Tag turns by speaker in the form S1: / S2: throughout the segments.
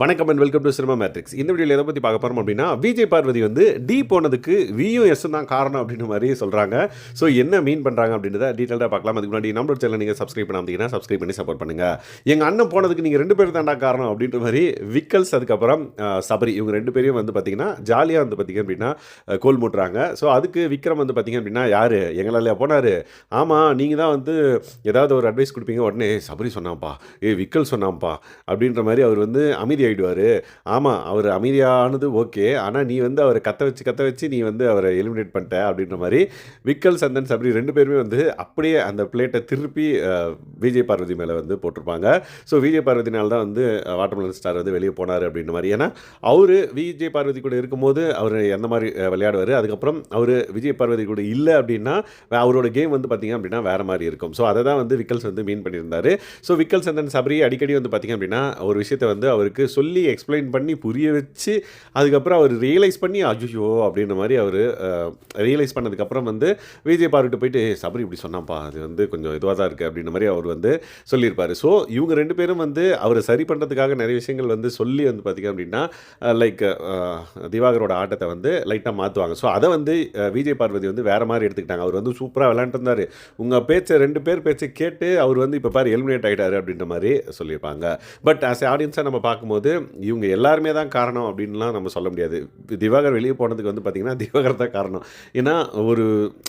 S1: வணக்கம் and welcome to cinema matrix. இந்த வீடியோவில் எதை பற்றி பார்க்க போகிறோம் அப்படின்னா, விஜய் பார்வதி வந்து டி போனதுக்கு வியும் எஸ்ஸும் தான் காரணம் அப்படின்ற மாதிரி சொல்கிறாங்க. ஸோ என்ன மீன் பண்ணுறாங்க அப்படின்றத டீட்டெயிலாக பார்க்கலாம். அதுக்கு முன்னாடி நம்மளோட சேனல் நீங்கள் சப்ஸ்கிரைப் பண்ணாமீங்கன்னா சப்ஸ்கிரைப் பண்ணி சப்போர்ட் பண்ணுங்கள். எங்கள் அண்ணன் போனதுக்கு நீங்கள் 2 பேர் தாண்டா காரணம் அப்படின்ற மாதிரி விக்கல்ஸ் அதுக்கப்புறம் சபரி இவங்க 2 பேரையும் வந்து பார்த்தீங்கன்னா ஜாலியாக வந்து பார்த்தீங்க அப்படின்னா கோல் மூட்டுறாங்க. ஸோ அதுக்கு விக்ரம் வந்து பார்த்தீங்க அப்படின்னா யார் எங்களால் போனார், ஆமாம் நீங்கள் தான் வந்து ஏதாவது ஒரு அட்வைஸ் கொடுப்பீங்க, உடனே சபரி சொன்னான்ப்பா, விக்கல் சொன்னான்ப்பா அப்படின்ற மாதிரி அவர் வந்து அமைதி ஆகிடுவார். ஆமாம் அவர் அமைதியானது ஓகே, ஆனால் நீ வந்து அவரை கத்த வச்சு நீ வந்து அவரை எலிமினேட் பண்ணிட்ட அப்படின்ற மாதிரி விக்கல் சந்தன் சபரி 2 பேருமே வந்து அப்படியே அந்த பிளேட்டை திருப்பி விஜய் பார்வதி மேலே வந்து போட்டிருப்பாங்க. ஸோ விஜய் பார்வதினால தான் வந்து வாட்டர்மெலன் ஸ்டார் வந்து வெளியே போனார் அப்படின்ற மாதிரி. ஏன்னா அவர் விஜய் பார்வதி கூட இருக்கும்போது அவர் எந்த மாதிரி விளையாடுவார், அதுக்கப்புறம் அவர் விஜய் பார்வதி கூட இல்லை அப்படின்னா அவரோட கேம் வந்து பார்த்திங்க அப்படின்னா வேறு மாதிரி இருக்கும். ஸோ அதை தான் வந்து விக்கல்ஸ் வந்து மீன் பண்ணியிருந்தார். ஸோ விக்கல் சந்தன் சபரி அடிக்கடி வந்து பார்த்திங்க அப்படின்னா ஒரு விஷயத்தை வந்து அவருக்கு சொல்லி எக்ஸ்பிளைன் பண்ணி புரிய வச்சு அதுக்கப்புறம் அவர் ரியலைஸ் பண்ணி அஜ்ஜோ அப்படின்ற மாதிரி அவர் ரியலைஸ் பண்ணதுக்கப்புறம் வந்து விஜய் பார்வதி போயிட்டு சபரி இப்படி சொன்னான்ப்பா, அது வந்து கொஞ்சம் இதுவாக தான் இருக்குது அப்படின்ற மாதிரி அவர் வந்து சொல்லியிருப்பார். ஸோ இவங்க 2 பேரும் வந்து அவரை சரி பண்ணுறதுக்காக நிறைய விஷயங்கள் வந்து சொல்லி வந்து பார்த்திங்க அப்படின்னா லைக் திவாகரோட ஆட்டத்தை வந்து லைட்டாக மாற்றுவாங்க. ஸோ அதை வந்து விஜய் பார்வதி வந்து வேறு மாதிரி எடுத்துக்கிட்டாங்க. அவர் வந்து சூப்பராக விளையாண்டுருந்தார், உங்கள் பேச்சை 2 பேர் பேச்சை கேட்டு அவர் வந்து இப்போ பாரு எலிமினேட் ஆகிட்டார் அப்படின்ற மாதிரி சொல்லியிருப்பாங்க. பட் ஆஸ் ஏ ஆடியன்ஸாக நம்ம பார்க்கும்போது இவங்க எல்லாருமே தான் காரணம் அப்படின்லாம் நம்ம சொல்ல முடியாது. திவாகர் வெளியே போனதுக்கு வந்து பார்த்திங்கன்னா திவாகர் தான் காரணம். ஏன்னா ஒரு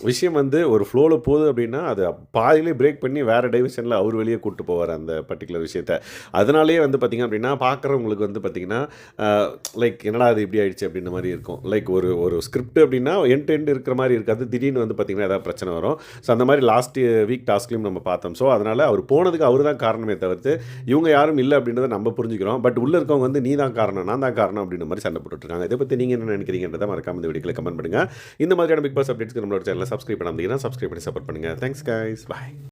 S1: விஷயம் வந்து ஒரு ஃப்ளோவில் போகுது அப்படின்னா அது பாதியிலே பிரேக் பண்ணி வேறு டைவர்ஷனில் அவர் வெளியே கூப்பிட்டு போவார் அந்த பர்டிகுலர் விஷயத்தை. அதனாலேயே வந்து பார்த்திங்க அப்படின்னா பார்க்குறவங்களுக்கு வந்து பார்த்திங்கன்னா லைக் என்னடா அது இப்படி ஆயிடுச்சு அப்படின்ற மாதிரி இருக்கும். லைக் ஒரு ஸ்கிரிப்ட் அப்படின்னா எண்ட் டு எண்ட் இருக்கிற மாதிரி இருக்காது, திடீர்னு வந்து பார்த்திங்கன்னா ஏதாவது பிரச்சனை வரும். ஸோ அந்த மாதிரி லாஸ்ட் வீக் டாஸ்க்லையும் நம்ம பார்த்தோம். ஸோ அதனால் அவர் போனதுக்கு அவர் தான் காரணமே தவிர்த்து இவங்க யாரும் இல்லை அப்படின்றத நம்ம புரிஞ்சுக்கிறோம். பட் உள்ளே இருக்கவங்க வந்து நீ தான் காரணம், நான் தான் காரணம் அப்படின்ற மாதிரி சண்டை போட்டுருக்காங்க. இதை பற்றி நீங்கள் என்ன நினைக்கிறீங்கன்றதை மறக்காம இந்த வீடியோவில் கமெண்ட் பண்ணுங்கள். இந்த மாதிரியான பிக் பாஸ் அப்டேட்ஸ்க்கு நம்மளோட சேனலை சப்ஸ்கிரைப் பண்ணாமல் சப்ஸ்கிரைப் பண்ணி சப்போர்ட் பண்ணுங்கள். தேங்க்ஸ் கைஸ், பாய்.